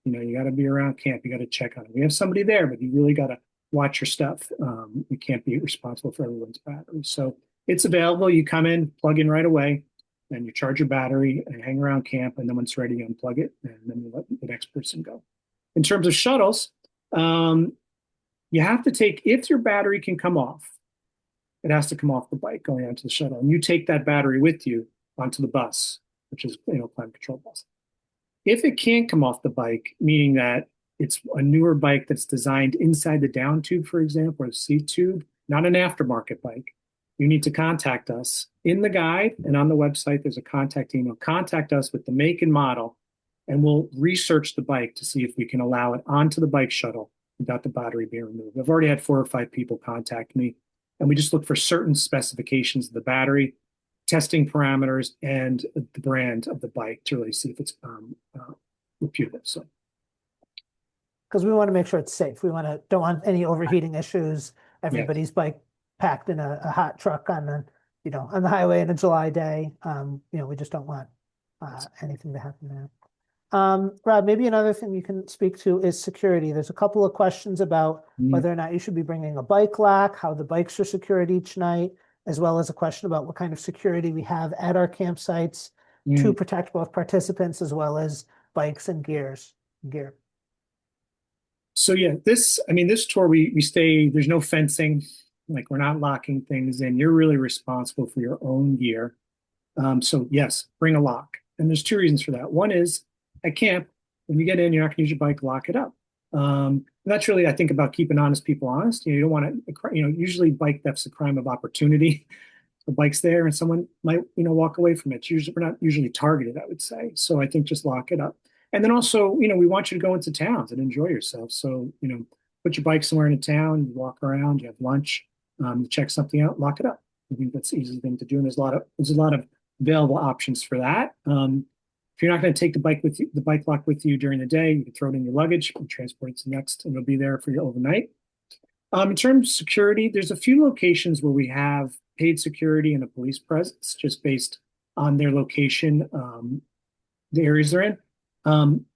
You got to be around camp. You got to check on it. We have somebody there, but you really got to watch your stuff. You can't be responsible for everyone's battery. So it's available. You come in, plug in right away, and you charge your battery and hang around camp. And then when it's ready, you unplug it, and then you let the next person go. In terms of shuttles, you have to take, if your battery can come off, it has to come off the bike going onto the shuttle. And you take that battery with you onto the bus, which is, climate control bus. If it can't come off the bike, meaning that it's a newer bike that's designed inside the down tube, for example, or the seat tube, not an aftermarket bike, you need to contact us. In the guide and on the website, there's a contact email. Contact us with the make and model, and we'll research the bike to see if we can allow it onto the bike shuttle without the battery being removed. I've already had 4 or 5 people contact me, and we just look for certain specifications of the battery, testing parameters, and the brand of the bike to really see if it's reputable. So, because we want to make sure it's safe. We don't want any overheating issues. Everybody's bike packed in a hot truck on the highway on a July day. We just don't want anything to happen there. Rob, maybe another thing you can speak to is security. There's a couple of questions about whether or not you should be bringing a bike lock, how the bikes are secured each night, as well as a question about what kind of security we have at our campsites to protect both participants as well as bikes and gear. So yeah, this tour, we stay, there's no fencing, like we're not locking things in. You're really responsible for your own gear. So yes, bring a lock. And there's 2 reasons for that. One is at camp, when you get in, you're not gonna use your bike, lock it up. And that's really, I think, about keeping honest people honest. You don't want to, usually bike theft's a crime of opportunity. The bike's there and someone might, walk away from it. We're not usually targeted, I would say. So I think just lock it up. And then also, we want you to go into towns and enjoy yourself. So, put your bike somewhere in a town, you walk around, you have lunch, you check something out, lock it up. I think that's the easy thing to do. And there's a lot of available options for that. If you're not going to take the bike lock with you during the day, you can throw it in your luggage and transport it to the next, and it'll be there for you overnight. In terms of security, there's a few locations where we have paid security and a police presence just based on their location, the areas they're in.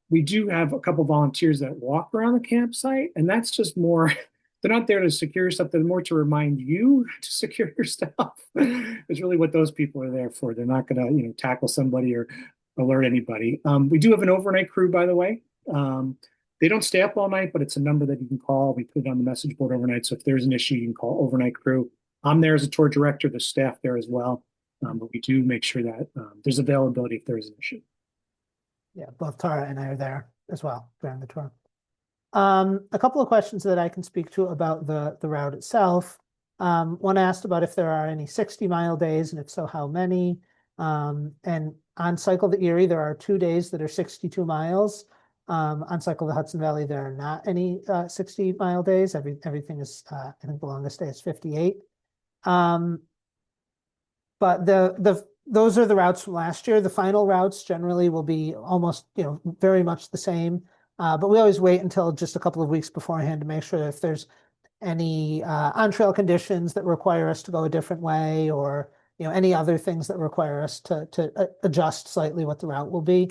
We do have a couple volunteers that walk around the campsite, and that's just more, they're not there to secure your stuff, they're more to remind you to secure your stuff. It's really what those people are there for. They're not going to, tackle somebody or alert anybody. We do have an overnight crew, by the way. They don't stay up all night, but it's a number that you can call. We put it on the message board overnight. So if there's an issue, you can call overnight crew. I'm there as a tour director, there's staff there as well. But we do make sure that there's availability if there is an issue. Yeah, both Tara and I are there as well during the tour. A couple of questions that I can speak to about the route itself. One asked about if there are any 60-mile days, and if so, how many? And on Cycle the Erie, there are 2 days that are 62 miles. On Cycle the Hudson Valley, there are not any 60-mile days. Everything is, I think the longest day is 58. But those are the routes from last year. The final routes generally will be almost, very much the same. But we always wait until just a couple of weeks beforehand to make sure if there's any on-trail conditions that require us to go a different way, or any other things that require us to adjust slightly what the route will be.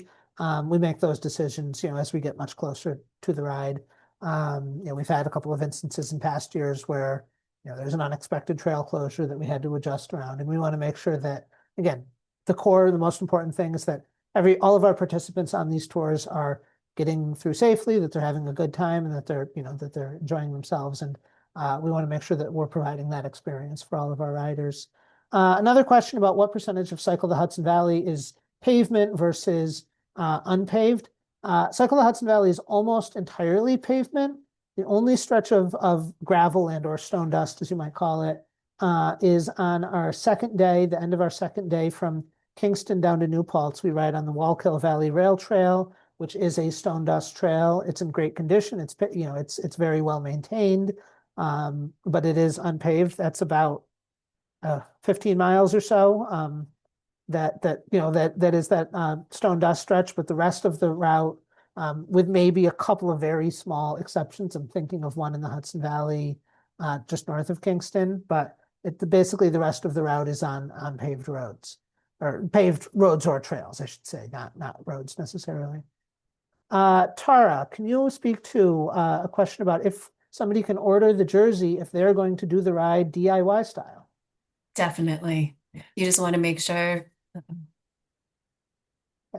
We make those decisions, as we get much closer to the ride. We've had a couple of instances in past years where there's an unexpected trail closure that we had to adjust around, and we want to make sure that, again, the most important thing is that all of our participants on these tours are getting through safely, that they're having a good time, and that they're enjoying themselves. And we want to make sure that we're providing that experience for all of our riders. Another question about what percentage of Cycle the Hudson Valley is pavement versus unpaved. Cycle the Hudson Valley is almost entirely pavement. The only stretch of gravel and or stone dust, as you might call it, is on our second day, the end of our second day from Kingston down to New Paltz. We ride on the Wallkill Valley Rail Trail, which is a stone dust trail. It's in great condition. It's very well maintained, but it is unpaved. That's about 15 miles or so. That is that stone dust stretch, but the rest of the route, with maybe a couple of very small exceptions. I'm thinking of one in the Hudson Valley, just north of Kingston, but basically the rest of the route is on paved roads, or paved roads or trails, I should say, not roads necessarily. Tara, can you speak to a question about if somebody can order the jersey if they're going to do the ride DIY style? Definitely. You just want to make sure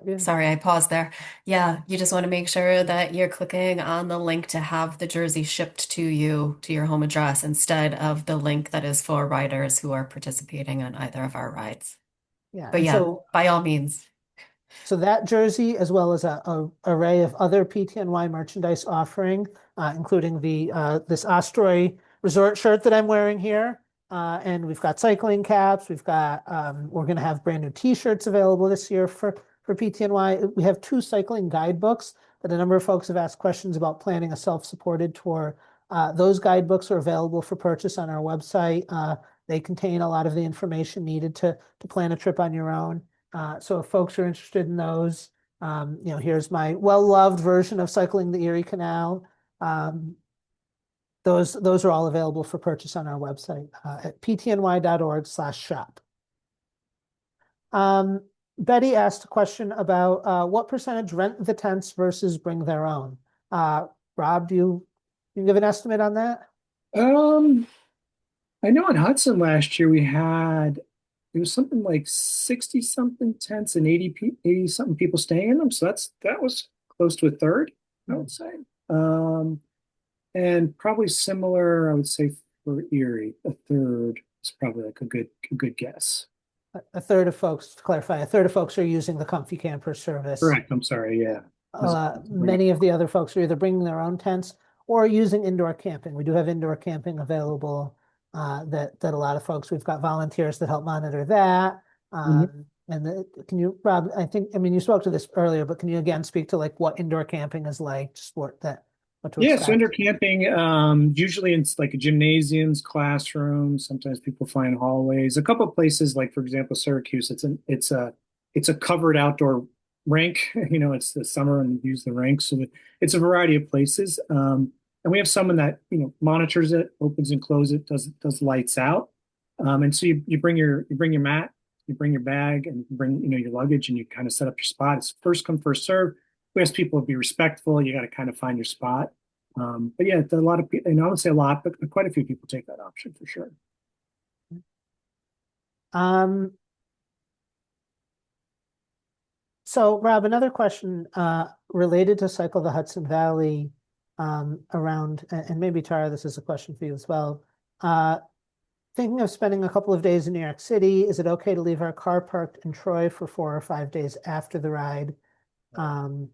Yeah. Sorry, I paused there. Yeah, you just want to make sure that you're clicking on the link to have the jersey shipped to you to your home address instead of the link that is for riders who are participating on either of our rides. Yeah. But And yeah, so by all means. that jersey, as well as a array of other PTNY merchandise offering, including the this Ostroy Resort shirt that I'm wearing here, and we've got cycling caps. We're going to have brand new T-shirts available this year for PTNY. We have two cycling guidebooks that a number of folks have asked questions about planning a self-supported tour. Those guidebooks are available for purchase on our website. They contain a lot of the information needed to plan a trip on your own. So if folks are interested in those, here's my well-loved version of cycling the Erie Canal. Um, those are all available for purchase on our website at ptny.org/shop. Um, Betty asked a question about what percentage rent the tents versus bring their own. Rob, you give an estimate on that? Um, I know in Hudson last year we had it was something like 60 something tents and 80 something people staying in them. So that was close to a third, I Yeah. would say. Um, and probably similar, I would say for Erie, a third is probably like a good guess. A third of folks, to clarify, a third of folks are using the Comfy Camper service. Correct. I'm sorry. Yeah. As opposed to bringing- Many of the other folks are either bringing their own tents or using indoor camping. We do have indoor camping available that a lot of folks, we've got volunteers that help monitor that. Mhm. Can you, Rob, I mean, you spoke to this earlier, but can you again speak to like what indoor camping is like, just what to Yeah, so indoor expect? camping, usually it's like gymnasiums, classrooms. Sometimes people fly in hallways. A couple of places, like for example, Syracuse, it's a covered outdoor rink. It's the summer and we use the rink, so it's a variety of places. And we have someone that monitors it, opens and closes it, does lights out. And so you bring your mat, you bring your bag, and you bring your luggage, and you kind of set up your spot. It's first come first serve. We ask people to be respectful. You got to kind of find your spot. But yeah, a lot of people, I would say a lot, but quite a few people take that option for sure. Um, So, Rob, another question related to Cycle the Hudson Valley around, and maybe Tara, this is a question for you as well. Uh, Thinking of spending a couple of days in New York City, is it okay to leave our car parked in Troy for 4 or 5 days after the ride? Um,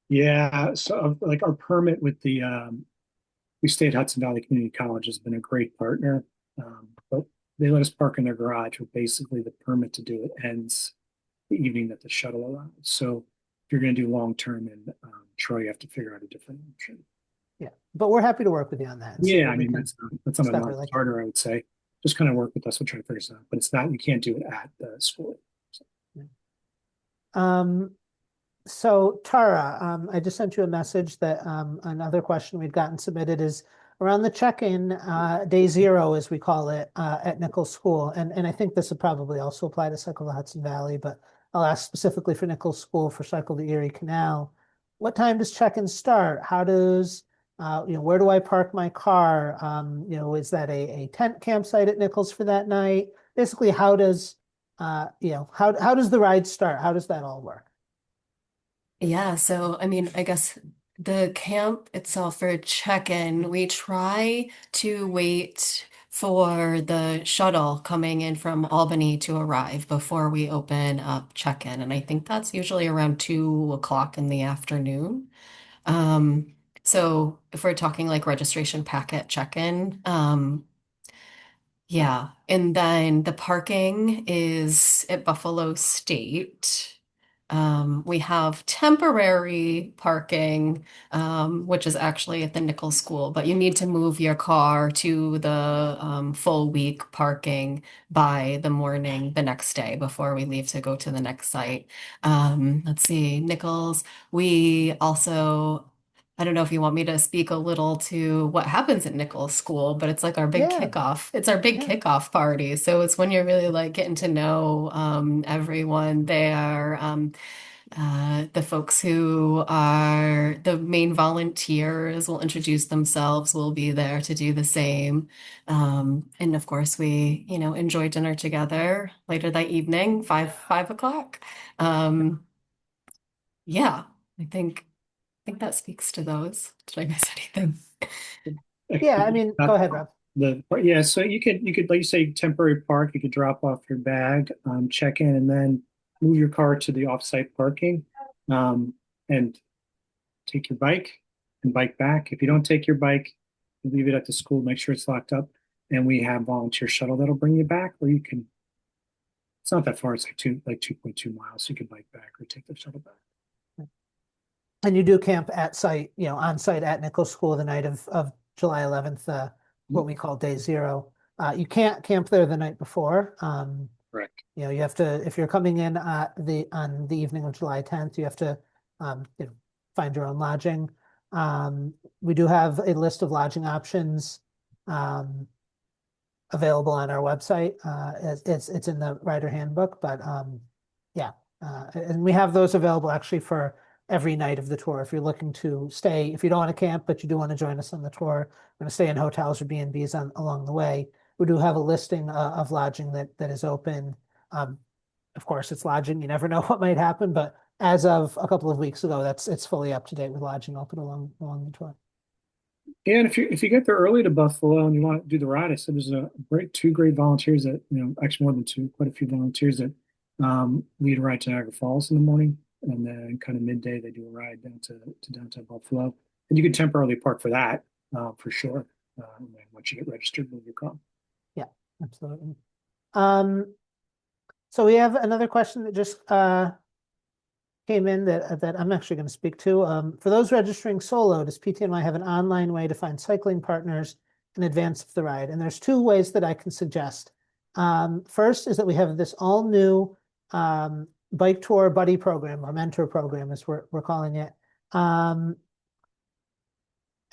Yeah, so like our permit with we stay at Hudson Valley Community College has been a great partner, but they let us park in their garage. But basically, the permit to do it ends the evening that the shuttle arrives. So if you're going to do long term in Troy, you have to figure out a different option. yeah, but we're happy to work with you on that and see Yeah, what I we mean can that's not a separately. non-starter, I would say. Just kind of work with us. We'll try to figure this out, but it's not. You can't do it at the school. So, Um, So Tara, I just sent you a message that another question we'd gotten submitted is around the check-in day zero, as we call it, at Nichols School. And I think this would probably also apply to Cycle the Hudson Valley, but I'll ask specifically for Nichols School for Cycle the Erie Canal. What time does check-in start? How does, where do I park my car? Is that a tent campsite at Nichols for that night? Basically, how does the ride start? How does that all work? Yeah, so I mean, I guess the camp itself for check-in, we try to wait for the shuttle coming in from Albany to arrive before we open up check-in. And I think that's usually around 2 o'clock in the afternoon. Um, so if we're talking like registration packet check-in, yeah. And then the parking is at Buffalo State. We have temporary parking, which is actually at the Nichols School, but you need to move your car to the full week parking by the morning the next day before we leave to go to the next site. Let's see, Nichols. We also I don't know if you want me to speak a little to what happens at Nichols School, but it's like our big Yeah, kickoff. It's our big yeah. kickoff party. So it's when you're really like getting to know everyone there. The folks who are the main volunteers will introduce themselves. We'll be there to do the same. And of course, we, enjoy dinner together later that evening, five o'clock. Um, yeah, I think that speaks to those. Did I miss anything? Yeah, I mean, go ahead, Rob. Yeah, so you could like you say temporary park. You could drop off your bag, check in, and then move your car to the offsite parking, and take your bike and bike back. If you don't take your bike, you leave it at the school. Make sure it's locked up, and we have volunteer shuttle that'll bring you back. Or you can. It's not that far. It's like 2.2 miles. So you can bike back or take the shuttle back. And you do camp at site, on site at Nichols School the night of July 11th, what we call day zero. You can't camp there the night before. Correct. You have to, if you're coming in on the evening of July 10th, you have to, find your own lodging. We do have a list of lodging options, available on our website. It's in the rider handbook, but, yeah. And we have those available actually for every night of the tour. If you're looking to stay, if you don't want to camp, but you do want to join us on the tour, we're going to stay in hotels or B&Bs along the way. We do have a listing of lodging that is open. Of course, it's lodging. You never know what might happen, but as of a couple of weeks ago, it's fully up to date with lodging open along the tour. Yeah, and if you get there early to Buffalo and you want to do the ride, I said there's two great volunteers that actually more than two, quite a few volunteers that lead a ride to Niagara Falls in the morning, and then kind of midday they do a ride down to downtown Buffalo, and you can temporarily park for that for sure. And then once you get registered, move your car. Yeah, absolutely. So we have another question that just came in that I'm actually going to speak to. For those registering solo, does PTNY have an online way to find cycling partners in advance of the ride? And there's two ways that I can suggest. First is that we have this all new bike tour buddy program, or mentor program, as we're calling it.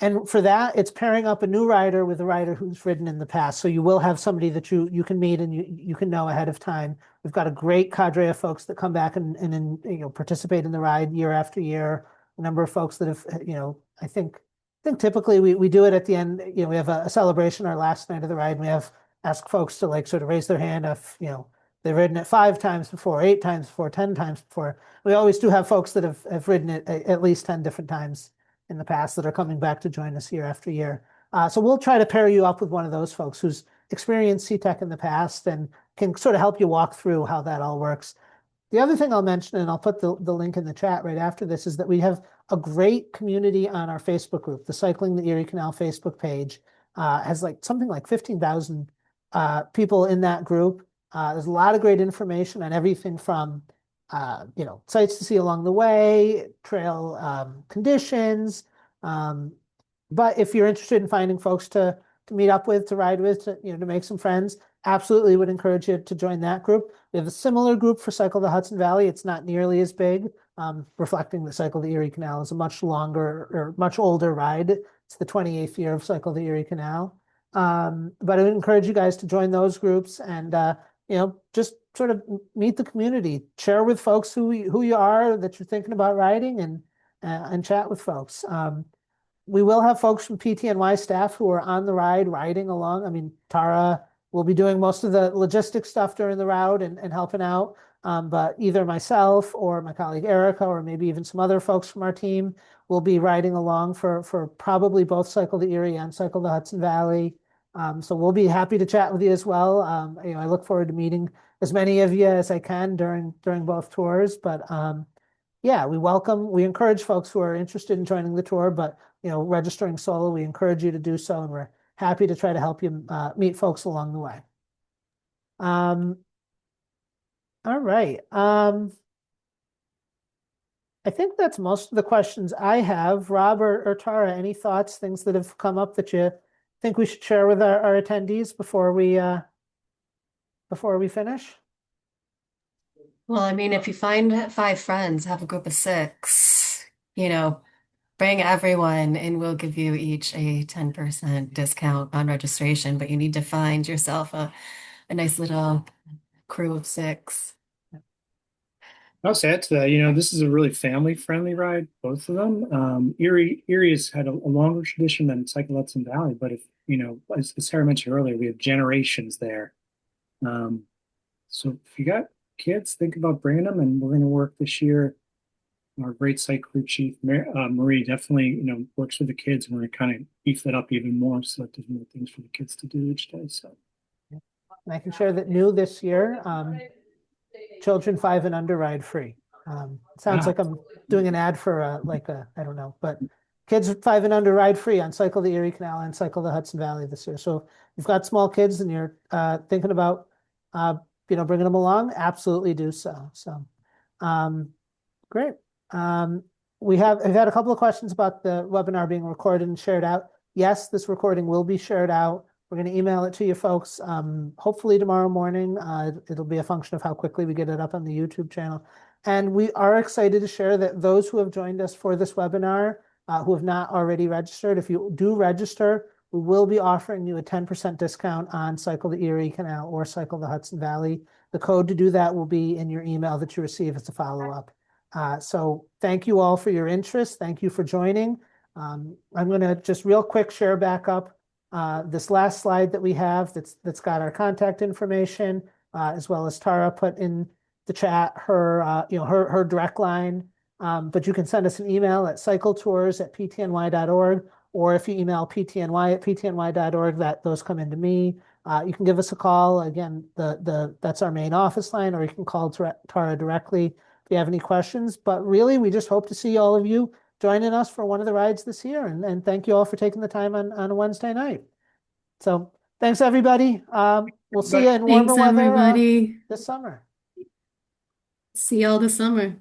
And for that, it's pairing up a new rider with a rider who's ridden in the past. So you will have somebody that you can meet and you can know ahead of time. We've got a great cadre of folks that come back and participate in the ride year after year. A number of folks that have, I think typically we do it at the end. We have a celebration our last night of the ride, and we ask folks to like sort of raise their hand if they've ridden it 5 times before, 8 times before, 10 times before. We always do have folks that have ridden it at least 10 different times in the past that are coming back to join us year after year. So we'll try to pair you up with one of those folks who's experienced CTEC in the past and can sort of help you walk through how that all works. The other thing I'll mention, and I'll put the link in the chat right after this, is that we have a great community on our Facebook group. The Cycling the Erie Canal Facebook page has something like 15,000 people in that group. There's a lot of great information on everything from sites to see along the way, trail conditions. But if you're interested in finding folks to meet up with, to ride with, to make some friends, absolutely would encourage you to join that group. We have a similar group for Cycle the Hudson Valley. It's not nearly as big, reflecting that Cycle the Erie Canal is a much longer or much older ride. It's the 28th year of Cycle the Erie Canal. But I would encourage you guys to join those groups and just sort of meet the community, share with folks who you are, that you're thinking about riding, and chat with folks. We will have folks from PTNY staff who are on the ride riding along. I mean, Tara will be doing most of the logistics stuff during the route and helping out. But either myself or my colleague Erica, or maybe even some other folks from our team, will be riding along for probably both Cycle the Erie and Cycle the Hudson Valley. So we'll be happy to chat with you as well. I look forward to meeting as many of you as I can during both tours. But yeah, we encourage folks who are interested in joining the tour, but registering solo, we encourage you to do so, and we're happy to try to help you meet folks along the way. All right. I think that's most of the questions I have. Rob or Tara, any thoughts, things that have come up that you think we should share with our attendees before we finish? Well, I mean, if you find 5 friends, have a group of 6, bring everyone and we'll give you each a 10% discount on registration, but you need to find yourself a nice little crew of 6. I'll say to that, this is a really family-friendly ride, both of them. Erie has had a longer tradition than Cycle Hudson Valley, but if, as Sarah mentioned earlier, we have generations there. Um, so if you got kids, think about bringing them, and we're going to work this year. Our great site crew chief, Marie, definitely, works with the kids, and we're going to kind of beef that up even more so that there's more things for the kids to do each day. So, And I can share that new this year, children 5 and under ride free. It sounds ah, like I'm doing an ad for I don't know, but kids 5 and under ride free on Cycle the Erie Canal and Cycle the Hudson Valley this year. So if you've got small kids and you're thinking about bringing them along, absolutely do so. So great. I've had a couple of questions about the webinar being recorded and shared out. Yes, this recording will be shared out. We're going to email it to you folks, hopefully tomorrow morning. It'll be a function of how quickly we get it up on the YouTube channel. And we are excited to share that those who have joined us for this webinar, who have not already registered, if you do register, we will be offering you a 10% discount on Cycle the Erie Canal or Cycle the Hudson Valley. The code to do that will be in your email that you receive as a follow-up. So thank you all for your interest. Thank you for joining. I'm going to just real quick share back up this last slide that we have that's got our contact information, as well as Tara put in the chat her direct line. But you can send us an email at cycletours@ptny.org, or if you email ptny@ptny.org, those come into me. You can give us a call. Again, that's our main office line, or you can call Tara directly if you have any questions. But really, we just hope to see all of you joining us for one of the rides this year. And thank you all for taking the time on a Wednesday night. So thanks, everybody. We'll see you in warmer Thanks, weather everybody. this summer. See y'all this summer.